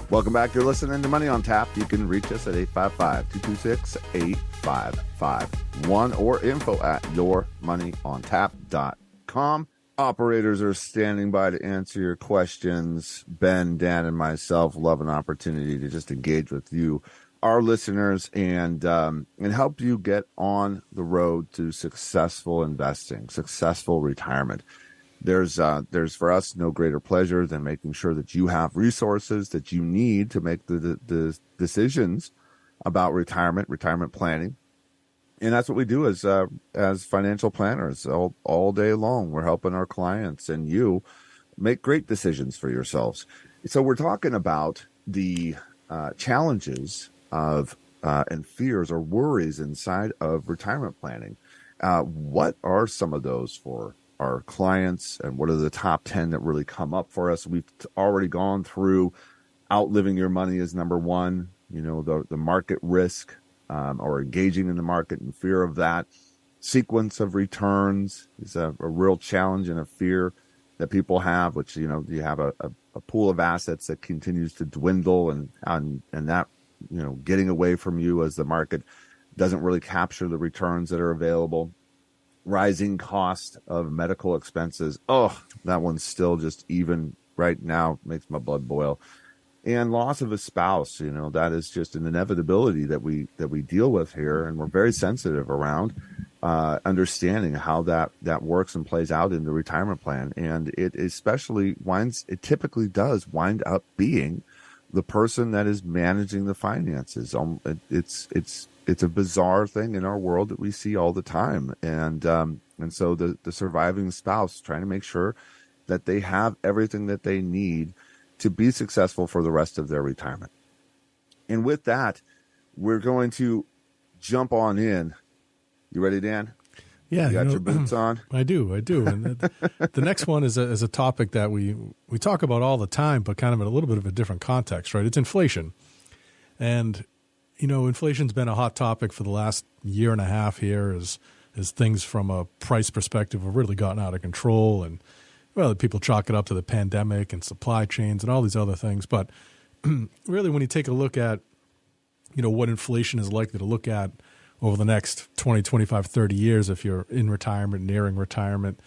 Speaker 2: Welcome back. You're listening to Money on Tap. You can reach us at 855-226-8551 or info@yourmoneyontap.com. Operators are standing by to answer your questions. Ben, Dan, and myself love an opportunity to just engage with you, our listeners, and help you get on the road to successful investing, successful retirement. There's for us no greater pleasure than making sure that you have resources that you need to make the decisions about retirement planning. And that's what we do as financial planners all day long. We're helping our clients and you make great decisions for yourselves. So we're talking about the challenges of and fears or worries inside of retirement planning. What are some of those for our clients, and what are the top 10 that really come up for us? We've already gone through outliving your money is number one, the market risk, or engaging in the market and fear of that. Sequence of returns is a real challenge and a fear that people have, which, you have a pool of assets that continues to dwindle and that, getting away from you as the market doesn't really capture the returns that are available. Rising cost of medical expenses. Oh, that one's still just even right now makes my blood boil. And loss of a spouse, that is just an inevitability that we deal with here, and we're very sensitive around understanding how that works and plays out in the retirement plan. And it typically does wind up being the person that is managing the finances. It's a bizarre thing in our world that we see all the time. And so the surviving spouse trying to make sure that they have everything that they need to be successful for the rest of their retirement. And with that, we're going to jump on in. You ready, Dan?
Speaker 4: Yeah.
Speaker 2: You got your boots on?
Speaker 4: I do. And the next one is a topic that we talk about all the time, but kind of in a little bit of a different context, right? It's inflation. And, inflation's been a hot topic for the last year and a half here as things from a price perspective have really gotten out of control. And, well, people chalk it up to the pandemic and supply chains and all these other things. But really, when you take a look at, what inflation is likely to look at over the next 20, 25, 30 years, if you're in retirement, nearing retirement,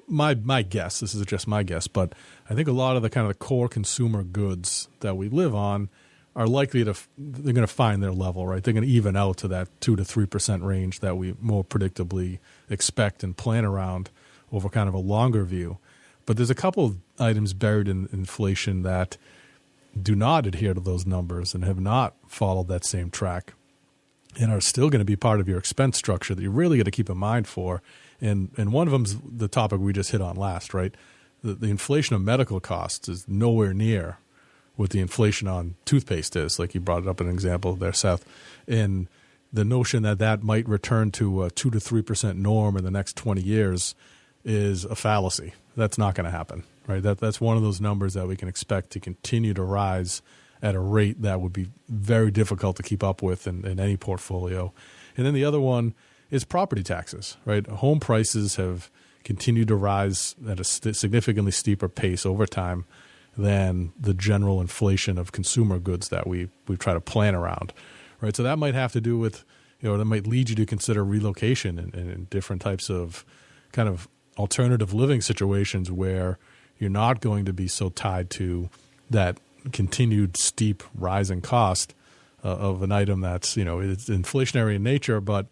Speaker 4: my guess, this is just my guess, but I think a lot of the kind of the core consumer goods that we live on are likely they're going to find their level, right? They're going to even out to that 2 to 3% range that we more predictably expect and plan around over kind of a longer view. But there's a couple of items buried in inflation that do not adhere to those numbers and have not followed that same track and are still going to be part of your expense structure that you really got to keep in mind for. And one of them's the topic we just hit on last, right? The inflation of medical costs is nowhere near what the inflation on toothpaste is, like you brought it up an example there, Seth. And the notion that might return to a 2 to 3% norm in the next 20 years is a fallacy. That's not going to happen, right? That's one of those numbers that we can expect to continue to rise at a rate that would be very difficult to keep up with in any portfolio. And then the other one is property taxes, right? Home prices have continued to rise at a significantly steeper pace over time than the general inflation of consumer goods that we try to plan around, right? So that might have to do with, that might lead you to consider relocation and different types of kind of alternative living situations where you're not going to be so tied to that continued steep rising cost of an item that's, it's inflationary in nature, but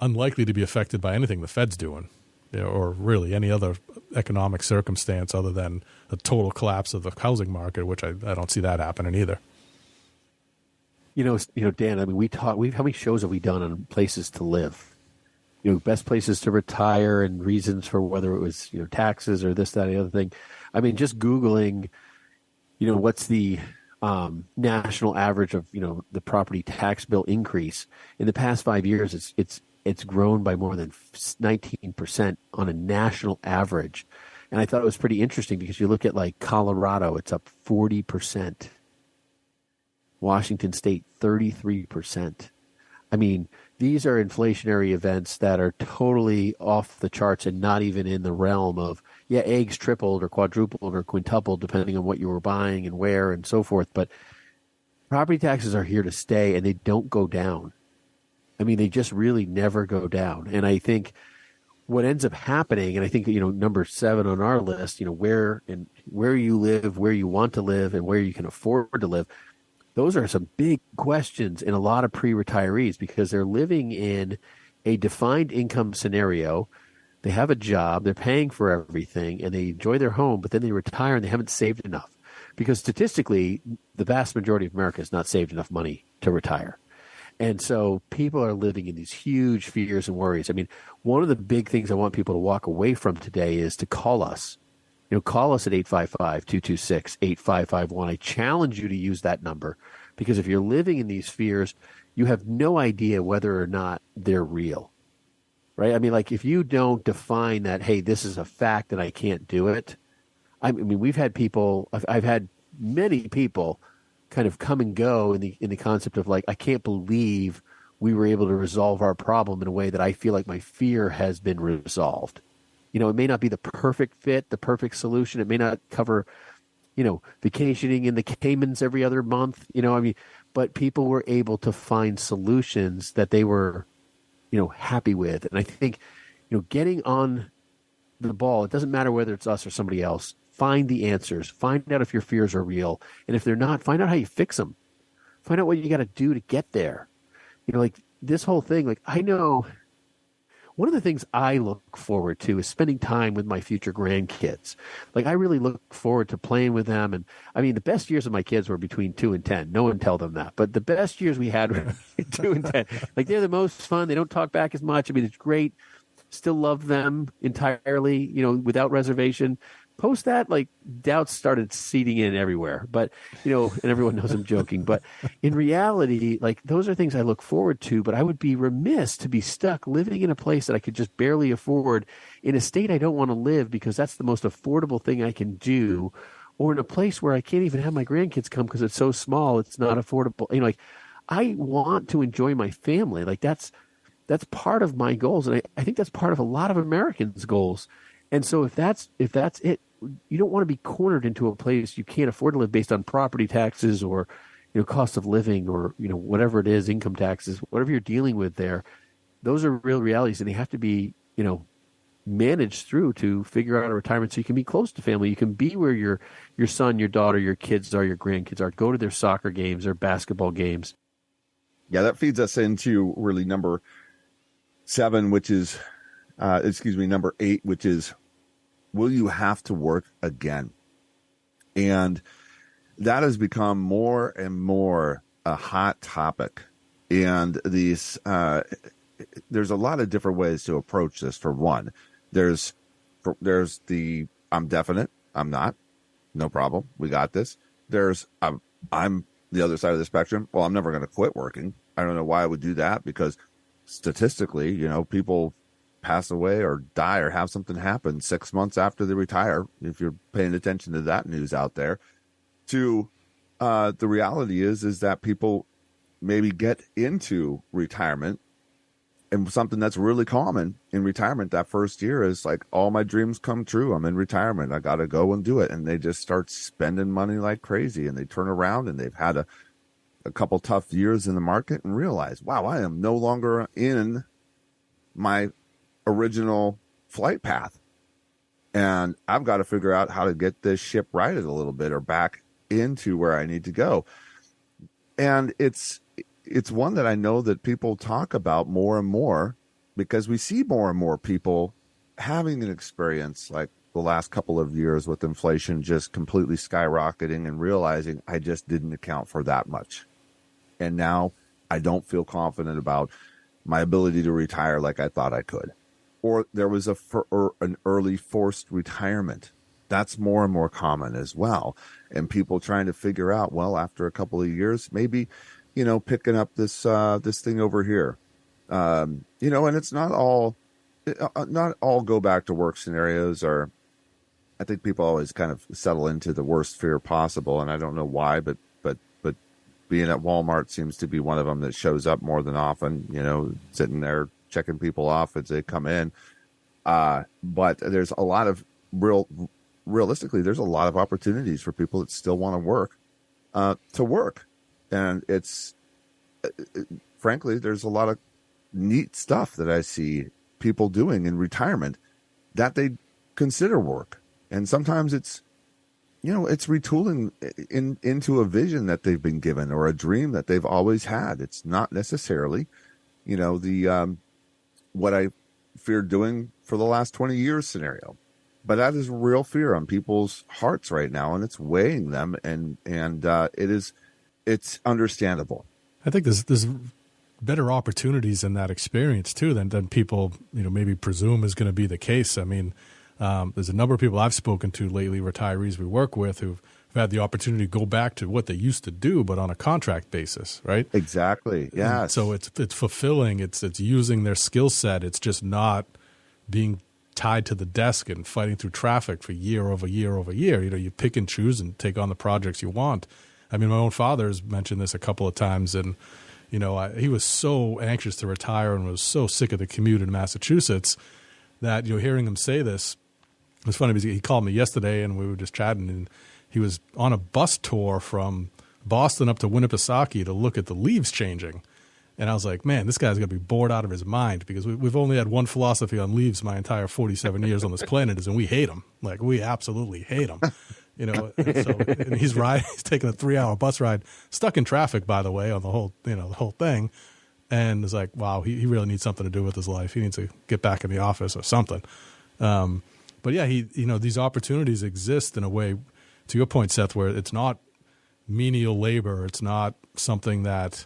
Speaker 4: unlikely to be affected by anything the Fed's doing, or really any other economic circumstance other than a total collapse of the housing market, which I don't see that happening either.
Speaker 3: Dan, I mean, how many shows have we done on places to live? Best places to retire and reasons for whether it was, taxes or this, that, or the other thing. I mean, just Googling, what's the national average of, the property tax bill increase in the past 5 years, it's grown by more than 19% on a national average. And I thought it was pretty interesting because you look at like Colorado, it's up 40%. Washington State, 33%. I mean, these are inflationary events that are totally off the charts and not even in the realm of, eggs tripled or quadrupled or quintupled, depending on what you were buying and where and so forth. But property taxes are here to stay and they don't go down. I mean, they just really never go down. And I think what ends up happening, and I think, number 7 on our list, where you live, where you want to live, and where you can afford to live, those are some big questions in a lot of pre-retirees because they're living in a defined income scenario. They have a job, they're paying for everything, and they enjoy their home, but then they retire and they haven't saved enough. Because statistically, the vast majority of America has not saved enough money to retire. And so people are living in these huge fears and worries. I mean, one of the big things I want people to walk away from today is to call us. Call us at 855-226-8551. I challenge you to use that number Because if you're living in these fears, you have no idea whether or not they're real, right? I mean, like if you don't define that, hey, this is a fact and I can't do it. I mean, we've had people, I've had many people kind of come and go in the concept of like, I can't believe we were able to resolve our problem in a way that I feel like my fear has been resolved. You know, it may not be the perfect fit, the perfect solution. It may not cover, you know, vacationing in the Caymans every other month, you know, I mean, but people were able to find solutions that they were, you know, happy with. And I think, you know, getting on the ball, it doesn't matter whether it's us or somebody else, find the answers, find out if your fears are real. And if they're not, find out how you fix them. Find out what you got to do to get there. You know, like this whole thing, like I know one of the things I look forward to is spending time with my future grandkids. Like I really look forward to playing with them. And I mean, the best years of my kids were between 2 and 10. No one tell them that. But the best years we had were 2 and 10. Like they're the most fun. They don't talk back as much. I mean, it's great. Still love them entirely, you know, without reservation. Post that, like doubts started seeding in everywhere, but you know, and everyone knows I'm joking, but in reality, like those are things I look forward to, but I would be remiss to be stuck living in a place that I could just barely afford in a state I don't want to live because that's the most affordable thing I can do, or in a place where I can't even have my grandkids come because it's so small. It's not affordable. You know, like I want to enjoy my family. Like that's part of my goals. And I think that's part of a lot of Americans' goals. And so if that's it, you don't want to be cornered into a place you can't afford to live based on property taxes or, you know, cost of living or, you know, whatever it is, income taxes, whatever you're dealing with there. Those are real realities and they have to be, you know, managed through to figure out a retirement so you can be close to family. You can be where your son, your daughter, your kids are, your grandkids are. Go to their soccer games, their basketball games.
Speaker 2: Yeah, that feeds us into really number 7, which is, number 8, which is, will you have to work again? And that has become more and more a hot topic. And these, there's a lot of different ways to approach this. For one, there's the, I'm definite, I'm not, no problem, we got this. There's, I'm the other side of the spectrum. Well, I'm never going to quit working. I don't know why I would do that because statistically, you know, people pass away or die or have something happen 6 months after they retire, if you're paying attention to that news out there. To the reality is that people maybe get into retirement, and something that's really common in retirement that first year is like, all my dreams come true. I'm in retirement. I got to go and do it. And they just start spending money like crazy, and they turn around and they've had a couple tough years in the market and realize, wow, I am no longer in my original flight path. And I've got to figure out how to get this ship righted a little bit or back into where I need to go. And it's one that I know that people talk about more and more because we see more and more people having an experience like the last couple of years with inflation just completely skyrocketing and realizing I just didn't account for that much. And now I don't feel confident about my ability to retire like I thought I could. Or there was an early forced retirement. That's more and more common as well. And people trying to figure out, well, after a couple of years, maybe, you know, picking up this thing over here. You know, and it's not all go back to work scenarios, or I think people always kind of settle into the worst fear possible. And I don't know why, but being at Walmart seems to be one of them that shows up more than often, you know, sitting there checking people off as they come in. But there's a lot of realistically, there's a lot of opportunities for people that still want to work. And it's, frankly, there's a lot of neat stuff that I see people doing in retirement that they consider work. And sometimes it's, you know, it's retooling into a vision that they've been given or a dream that they've always had. It's not necessarily, you know, the, what I feared doing for the last 20 years scenario. But that is real fear on people's hearts right now, and it's weighing them, and it's understandable.
Speaker 4: I think there's better opportunities in that experience too than people, you know, maybe presume is going to be the case. I mean, there's a number of people I've spoken to lately, retirees we work with, who've had the opportunity to go back to what they used to do, but on a contract basis, right?
Speaker 2: Exactly. Yeah.
Speaker 4: So it's fulfilling. It's using their skill set. It's just not being tied to the desk and fighting through traffic for year over year over year. You pick and choose and take on the projects you want. I mean, my own father has mentioned this a couple of times, and he was so anxious to retire and was so sick of the commute in Massachusetts that hearing him say this, it was funny because he called me yesterday and we were just chatting, and he was on a bus tour from Boston up to Winnipesaukee to look at the leaves changing. And I was like, man, this guy's going to be bored out of his mind, because we've only had one philosophy on leaves my entire 47 years on this planet, and we hate them. Like, we absolutely hate them. And he's taking a 3-hour bus ride, stuck in traffic, by the way, on the whole thing. And it's like, wow, he really needs something to do with his life. He needs to get back in the office or something. But yeah, these opportunities exist in a way, to your point, Seth, where it's not menial labor. It's not something that,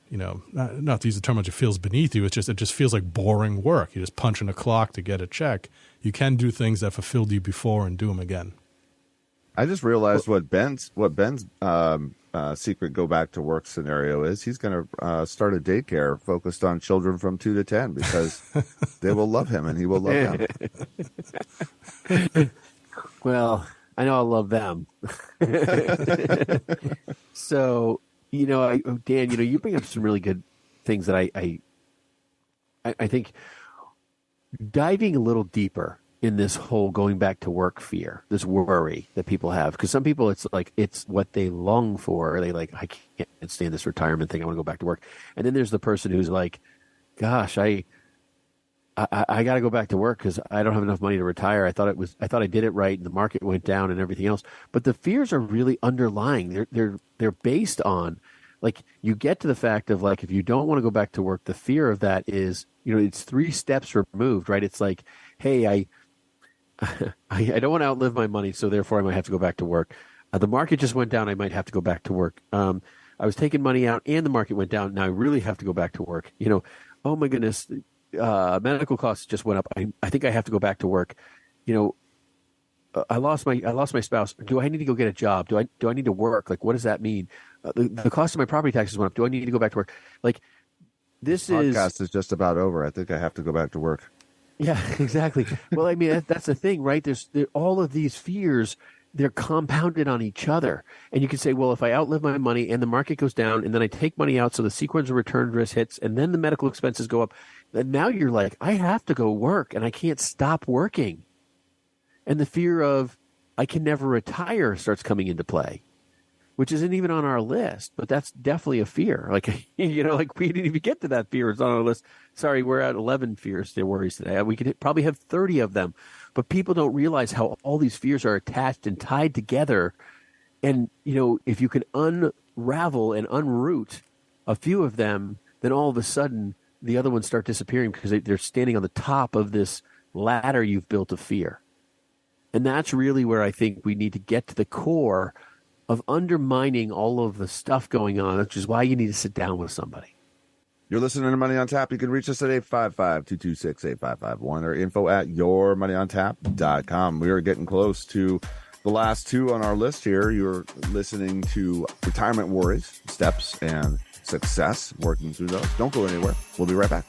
Speaker 4: not to use the term it feels beneath you. It just feels like boring work. You just punch in a clock to get a check. You can do things that fulfilled you before and do them again.
Speaker 2: I just realized what Ben's secret go back to work scenario is. He's going to start a daycare focused on children from 2 to 10, because they will love him and he will love them.
Speaker 3: Well, I know I'll love them. So, Dan, you bring up some really good things that I think diving a little deeper in this whole going back to work fear, this worry that people have. Because some people, it's like, it's what they long for. They like, I can't stand this retirement thing. I want to go back to work. And then there's the person who's like, gosh, I got to go back to work because I don't have enough money to retire. I thought I did it right, and the market went down and everything else. But the fears are really underlying. They're based on, like, you get to the fact of, like, if you don't want to go back to work, the fear of that is, it's 3 steps removed, right? It's like, hey, I don't want to outlive my money, so therefore I might have to go back to work. The market just went down. I might have to go back to work. I was taking money out and the market went down. Now I really have to go back to work. Oh my goodness, medical costs just went up. I think I have to go back to work. I lost my spouse. Do I need to go get a job? Do I need to work? Like, what does that mean? The cost of my property taxes went up. Do I need to go back to work? Like, this
Speaker 2: podcast is just about over. I think I have to go back to work.
Speaker 3: Yeah, exactly. Well, I mean, that's the thing, right? There's all of these fears, they're compounded on each other. And you can say, well, if I outlive my money and the market goes down and then I take money out, so the sequence of return risk hits, and then the medical expenses go up, then now you're like, I have to go work and I can't stop working. And the fear of I can never retire starts coming into play, which isn't even on our list, but that's definitely a fear. Like, like we didn't even get to that fear. It's on our list. Sorry, we're at 11 fears, their worries today. We could probably have 30 of them, but people don't realize how all these fears are attached and tied together. And, if you can unravel and unroot a few of them, then all of a sudden the other ones start disappearing because they're standing on the top of this ladder you've built of fear. And that's really where I think we need to get to the core of undermining all of the stuff going on, which is why you need to sit down with somebody.
Speaker 2: You're listening to Money on Tap. You can reach us at 855-226-8551 or info@yourmoneyontap.com. We are getting close to the last 2 on our list here. You're listening to Retirement Worries, Steps, and Success, working through those. Don't go anywhere. We'll be right back.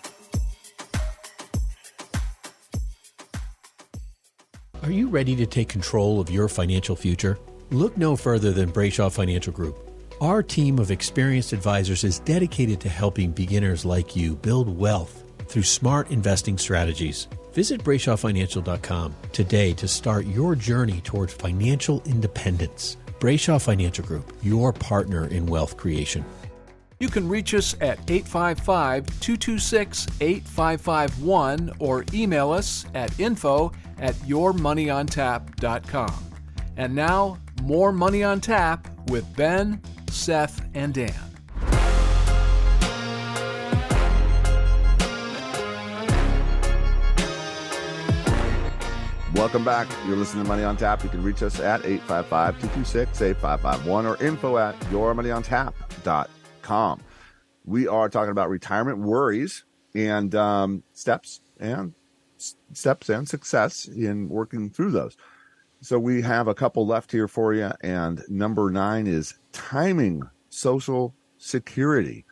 Speaker 6: Are you ready to take control of your financial future? Look no further than Brayshaw Financial Group. Our team of experienced advisors is dedicated to helping beginners like you build wealth through smart investing strategies. Visit BrayshawFinancial.com today to start your journey toward financial independence. Brayshaw Financial Group, your partner in wealth creation.
Speaker 5: You can reach us at 855-226-8551 or email us at info@yourmoneyontap.com. And now, more Money on Tap with Ben, Seth, and Dan.
Speaker 2: Welcome back. You're listening to Money on Tap. You can reach us at 855-226-8551 or info@yourmoneyontap.com. We are talking about retirement worries and steps and success in working through those. So we have a couple left here for you. And number 9 is timing Social Security.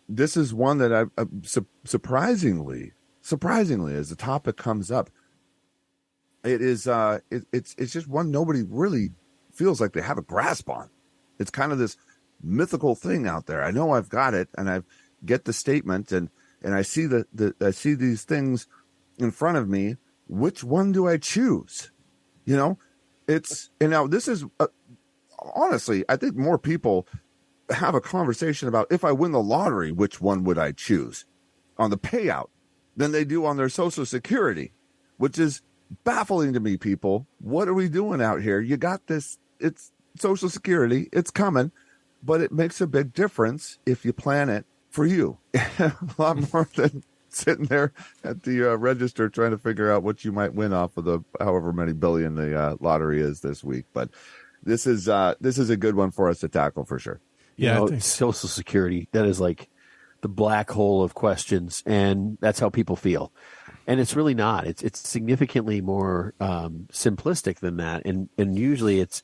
Speaker 2: This is one that I surprisingly, as the topic comes up, it is it's just one nobody really feels like they have a grasp on. It's kind of this mythical thing out there. I know I've got it, and I get the statement, and I see I see these things in front of me. Which one do I choose? You know, and now this is honestly, I think more people have a conversation about, if I win the lottery, which one would I choose on the payout, than they do on their Social Security, which is baffling to me. People, what are we doing out here? You got this, it's Social Security, it's coming, but it makes a big difference if you plan it for you. A lot more than sitting there at the register trying to figure out what you might win off of the however many billion the lottery is this week. But this is a good one for us to tackle for sure.
Speaker 3: Yeah, you know, Social Security, that is like the black hole of questions, and that's how people feel. And it's really not. It's significantly more simplistic than that. And usually it's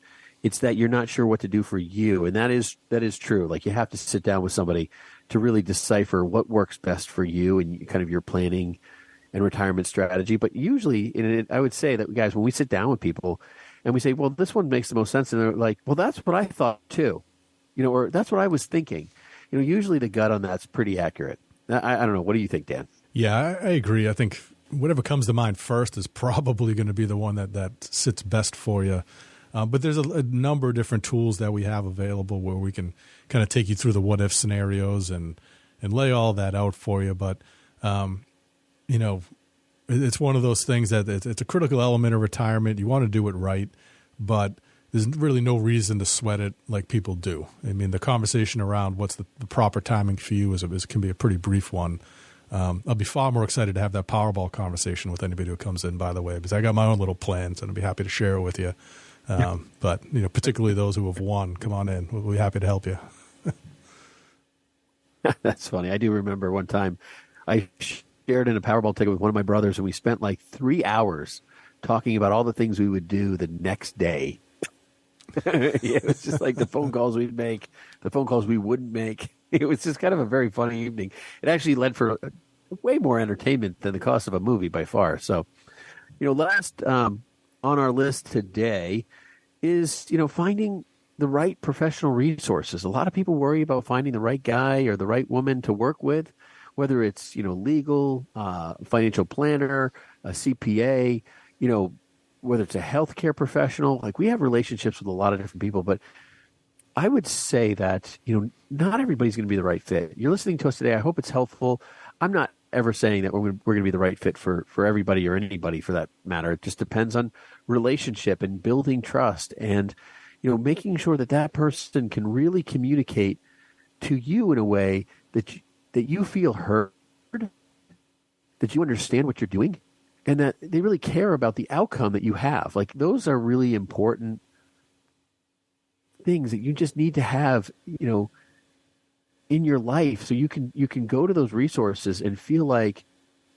Speaker 3: that you're not sure what to do for you, and that is true. Like, you have to sit down with somebody to really decipher what works best for you and kind of your planning and retirement strategy. But usually, I would say that, guys, when we sit down with people and we say, well, this one makes the most sense, and they're like, well, that's what I thought too, you know, or that's what I was thinking. You know, usually the gut on that's pretty accurate. I don't know. What do you think, Dan?
Speaker 4: Yeah, I agree. I think whatever comes to mind first is probably going to be the one that sits best for you. But there's a number of different tools that we have available where we can kind of take you through the what-if scenarios and lay all that out for you. But, you know, it's one of those things that it's a critical element of retirement. You want to do it right, but there's really no reason to sweat it like people do. I mean, the conversation around what's the proper timing for you can be a pretty brief one. I'll be far more excited to have that Powerball conversation with anybody who comes in, by the way, because I got my own little plans, and I'll be happy to share it with you. But, you know, particularly those who have won, come on in. We'll be happy to help you.
Speaker 3: That's funny. I do remember one time I shared in a Powerball ticket with one of my brothers, and we spent like 3 hours talking about all the things we would do the next day. It was just like the phone calls we'd make, the phone calls we wouldn't make. It was just kind of a very funny evening. It actually led for way more entertainment than the cost of a movie by far. So, you know, last on our list today is, you know, finding the right professional resources. A lot of people worry about finding the right guy or the right woman to work with, whether it's, you know, legal, financial planner, a CPA, you know, whether it's a healthcare professional. Like, we have relationships with a lot of different people, but I would say that, you know, not everybody's going to be the right fit. You're listening to us today. I hope it's helpful. I'm not ever saying that we're going to be the right fit for everybody or anybody for that matter. It just depends on relationship and building trust and, you know, making sure that that person can really communicate to you in a way that you feel heard, that you understand what you're doing, and that they really care about the outcome that you have. Like, those are really important things that you just need to have, you know, in your life, so you can go to those resources and feel like,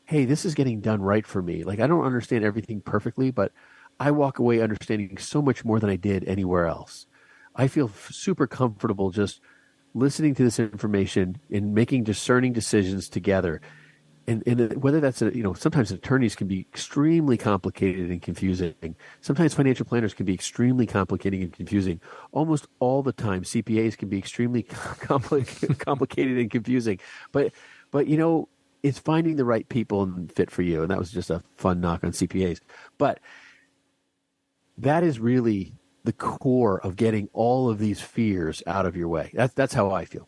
Speaker 3: hey, this is getting done right for me. Like, I don't understand everything perfectly, but I walk away understanding so much more than I did anywhere else. I feel super comfortable just listening to this information and making discerning decisions together. And whether that's sometimes attorneys can be extremely complicated and confusing. Sometimes financial planners can be extremely complicated and confusing. Almost all the time, CPAs can be extremely complicated and confusing. But you know, it's finding the right people and fit for you. And that was just a fun knock on CPAs. But that is really the core of getting all of these fears out of your way. That's how I feel.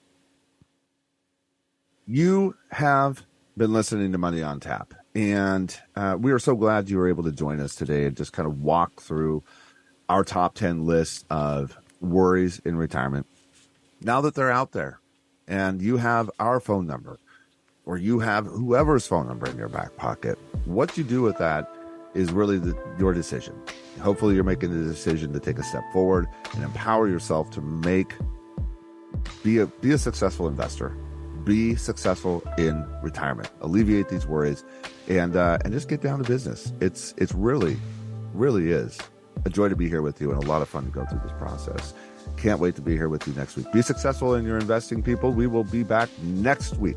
Speaker 2: You have been listening to Money on Tap, and we are so glad you were able to join us today and just kind of walk through our top 10 list of worries in retirement. Now that they're out there and you have our phone number, or you have whoever's phone number in your back pocket, what you do with that is really your decision. Hopefully you're making the decision to take a step forward and empower yourself to be a successful investor. Be successful in retirement, alleviate these worries, and just get down to business. It's really really is a joy to be here with you and a lot of fun to go through this process. Can't wait to be here with you next week. Be successful in your investing, people. We will be back next week.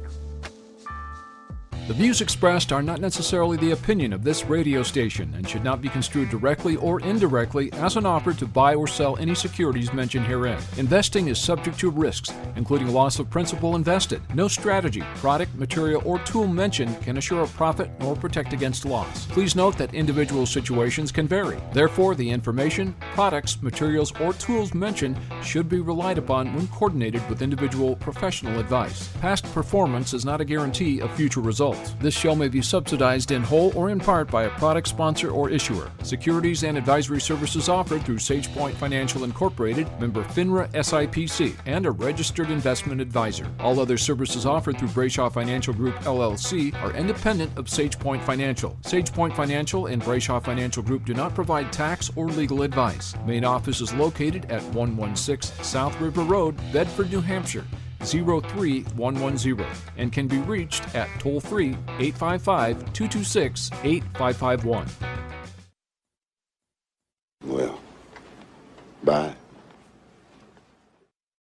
Speaker 5: The views expressed are not necessarily the opinion of this radio station and should not be construed directly or indirectly as an offer to buy or sell any securities mentioned herein. Investing is subject to risks, including loss of principal invested. No strategy, product, material, or tool mentioned can assure a profit nor protect against loss. Please note that individual situations can vary. Therefore, the information, products, materials, or tools mentioned should be relied upon when coordinated with individual professional advice. Past performance is not a guarantee of future results. This show may be subsidized in whole or in part by a product sponsor or issuer. Securities and advisory services offered through SagePoint Financial Incorporated, member FINRA SIPC, and a registered investment advisor. All other services offered through Brayshaw Financial Group LLC are independent of SagePoint Financial. SagePoint Financial and Brayshaw Financial Group do not provide tax or legal advice. Main office is located at 116 South River Road, Bedford, New Hampshire, 03110, and can be reached at toll-free 855-226-8551.